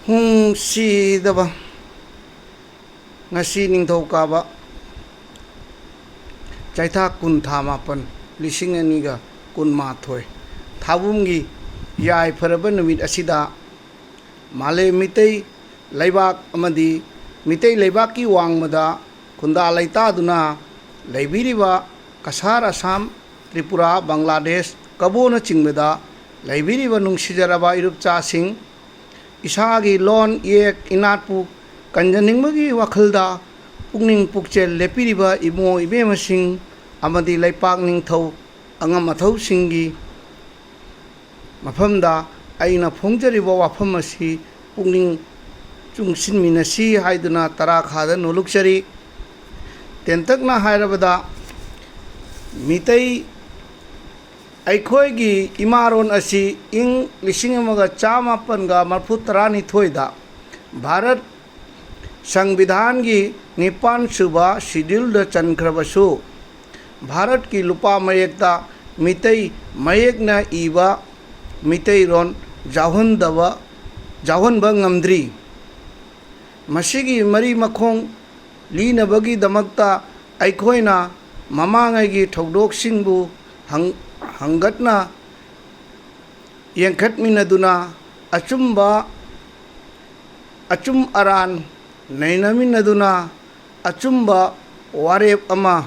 ꯍꯨꯡꯁꯤꯗꯕ ngasi ningthꯧꯀꯥꯕ ꯆꯩꯊꯥ ꯀꯨꯟ ꯊꯥ ꯃꯥꯄꯟ 2020 ꯊꯥꯕꯨꯝꯒꯤ ꯌꯥꯏꯐꯔꯕ ꯅꯨꯃꯤꯠ ꯑꯁꯤꯗ ꯃꯥꯂꯦꯝ ꯃꯤꯇꯩ ꯂꯩꯕꯥꯛ ꯑꯃꯗꯤ ꯃꯤꯇꯩ ꯂꯩꯕꯥꯛꯀꯤ ꯋꯥꯡꯃꯗ ꯈꯨꯟꯗꯥ ꯂꯩꯇꯥꯗꯨꯅ ꯂꯩꯕꯤꯔꯤꯕ ꯀꯁꯥꯔ ꯑꯁꯥꯝ ꯇ꯭ꯔꯤꯄꯨꯔꯥ ꯕꯪꯒ꯭ꯂꯥꯗꯦꯁ ꯀꯕꯣꯅ ꯆꯤꯡꯕꯗ ꯂꯩꯕꯤꯔꯤꯕ ꯅꯨꯡꯁꯤꯖꯔꯕ ꯏꯔꯨꯞꯆꯥꯁꯤꯡ ꯏꯁꯥꯒꯤ ꯂꯣꯟ ꯏꯌꯦꯛ ꯏꯅꯥꯠꯄꯨ ꯀꯟꯖꯅꯤꯡꯕꯒꯤ ꯋꯥꯈꯜꯗ ꯄꯨꯛꯅꯤꯡ ꯄꯨꯛꯆꯦꯜ ꯂꯦꯞꯄꯤꯔꯤꯕ ꯏꯃꯣ ꯏꯕꯦꯝꯃꯁꯤꯡ ꯑꯃꯗꯤ ꯂꯩꯄꯥꯛ ꯅꯤꯡꯊꯧ ꯑꯉꯝ ꯑꯊꯧꯁꯤꯡꯒꯤ ꯃꯐꯝꯗ ꯑꯩꯅ ꯐꯣꯡꯖꯔꯤꯕ ꯋꯥꯐꯝ ꯑꯁꯤ ꯄꯨꯛꯅꯤꯡ ꯆꯨꯡꯁꯤꯟꯃꯤꯟꯅꯁꯤ ꯍꯥꯏꯗꯨꯅ ꯇꯔꯥꯈꯥꯗ ꯅꯣꯜꯂꯨꯛꯆꯔꯤ꯫ ꯇꯦꯟꯇꯛꯅ ꯍꯥꯏꯔꯕꯗ ꯃꯤꯇꯩ ꯑꯩꯈꯣꯏꯒꯤ ꯏꯃꯥꯔꯣꯟ ꯑꯁꯤ ꯏꯪ 1932 ꯗ ꯚꯥꯔꯠ ꯁꯪꯕꯤꯙꯥꯟꯒꯤ 9ꯁꯨꯕ ꯁꯤꯗ꯭ꯌꯨꯜꯗ ꯆꯟꯈ꯭ꯔꯕꯁꯨ ꯚꯥꯔꯠꯀꯤ ꯂꯨꯄꯥ ꯃꯌꯦꯛꯇ ꯃꯤꯇꯩ ꯃꯌꯦꯛꯅ ꯏꯕ ꯃꯤꯇꯩꯔꯣꯟ ꯌꯥꯎꯍꯟꯕ ꯉꯝꯗ꯭ꯔꯤ꯫ ꯃꯁꯤꯒꯤ ꯃꯔꯤ ꯃꯈꯣꯡ ꯂꯤꯅꯕꯒꯤꯗꯃꯛꯇ ꯑꯩꯈꯣꯏꯅ ꯃꯃꯥꯡꯉꯩꯒꯤ ꯊꯧꯗꯣꯛꯁꯤꯡꯕꯨ ꯍꯪꯒꯠꯅ ꯌꯦꯡꯈꯠꯃꯤꯟꯅꯗꯨꯅ ꯑꯆꯨꯝ ꯑꯔꯥꯟ ꯅꯩꯅꯃꯤꯟꯅꯗꯨꯅ ꯑꯆꯨꯝꯕ ꯋꯥꯔꯦꯞ ꯑꯃ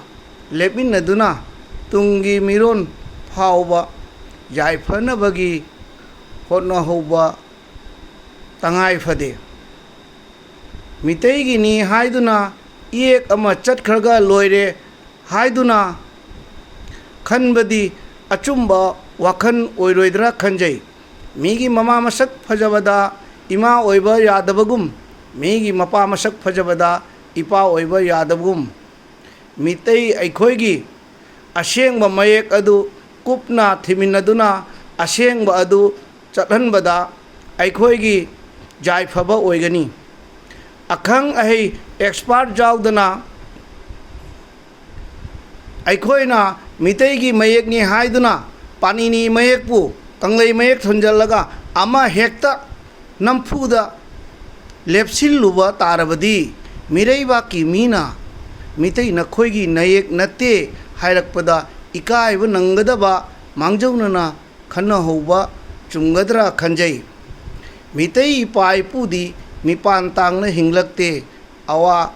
ꯂꯦꯞꯃꯤꯟꯅꯗꯨꯅ ꯇꯨꯡꯒꯤ ꯃꯤꯔꯣꯟ ꯐꯥꯎꯕ ꯌꯥꯏꯐꯅꯕꯒꯤ ꯍꯣꯠꯅꯍꯧꯕ ꯇꯉꯥꯏ ꯐꯗꯦ꯫ ꯃꯤꯇꯩꯒꯤꯅꯤ ꯍꯥꯏꯗꯨꯅ ꯏꯌꯦꯛ ꯑꯃ ꯆꯠꯈ꯭ꯔꯒ ꯂꯣꯏꯔꯦ ꯍꯥꯏꯗꯨꯅ ꯈꯟꯕꯗꯤ ꯑꯆꯨꯝꯕ ꯋꯥꯈꯜ ꯑꯣꯏꯔꯣꯏꯗ꯭ꯔꯥ ꯈꯟꯖꯩ꯫ ꯃꯤꯒꯤ ꯃꯃꯥ ꯃꯁꯛ ꯐꯖꯕꯗ ꯏꯃꯥ ꯑꯣꯏꯕ ꯌꯥꯗꯕꯒꯨꯝ ꯃꯤꯒꯤ ꯃꯄꯥ ꯃꯁꯛ ꯐꯖꯕꯗ ꯏꯄꯥ ꯑꯣꯏꯕ ꯌꯥꯗꯕꯒꯨꯝ ꯃꯤꯇꯩ ꯑꯩꯈꯣꯏꯒꯤ ꯑꯁꯦꯡꯕ ꯃꯌꯦꯛ ꯑꯗꯨ ꯀꯨꯞꯅ ꯊꯤꯃꯤꯟꯅꯗꯨꯅ ꯑꯁꯦꯡꯕ ꯑꯗꯨ ꯆꯠꯍꯟꯕꯗ ꯑꯩꯈꯣꯏꯒꯤ ꯌꯥꯏꯐꯕ ꯑꯣꯏꯒꯅꯤ꯫ ꯑꯈꯪ ꯑꯍꯩ ꯑꯦꯛꯁꯄꯥꯔꯠ ꯌꯥꯎꯗꯅ ꯑꯩꯈꯣꯏꯅ ꯃꯤꯇꯩꯒꯤ ꯃꯌꯦꯛꯅꯤ ꯍꯥꯏꯗꯨꯅ ꯄꯥꯅꯤꯅꯤ ꯃꯌꯦꯛꯄꯨ ꯀꯪꯂꯩ ꯃꯌꯦꯛ ꯊꯣꯟꯖꯜꯂꯒ ꯑꯃ ꯍꯦꯛꯇ ꯅꯝꯐꯨꯗ ꯂꯦꯞꯁꯤꯜꯂꯨꯕ ꯇꯥꯔꯕꯗꯤ ꯃꯤꯔꯩꯕꯥꯛꯀꯤ ꯃꯤꯅ ꯃꯤꯇꯩ ꯅꯈꯣꯏꯒꯤ ꯅꯌꯦꯛ ꯅꯠꯇꯦ ꯍꯥꯏꯔꯛꯄꯗ ꯏꯀꯥꯏꯕ ꯅꯪꯒꯗꯕ ꯃꯥꯡꯖꯧꯅꯅ ꯈꯟꯅꯍꯧꯕ ꯆꯨꯝꯒꯗ꯭ꯔꯥ ꯈꯟꯖꯩ꯫ ꯃꯤꯇꯩ ꯏꯄꯥ ꯏꯄꯨꯗꯤ ꯃꯤꯄꯥꯟ ꯇꯥꯡꯅ ꯍꯤꯡꯂꯛꯇꯦ꯫ ꯑꯋꯥ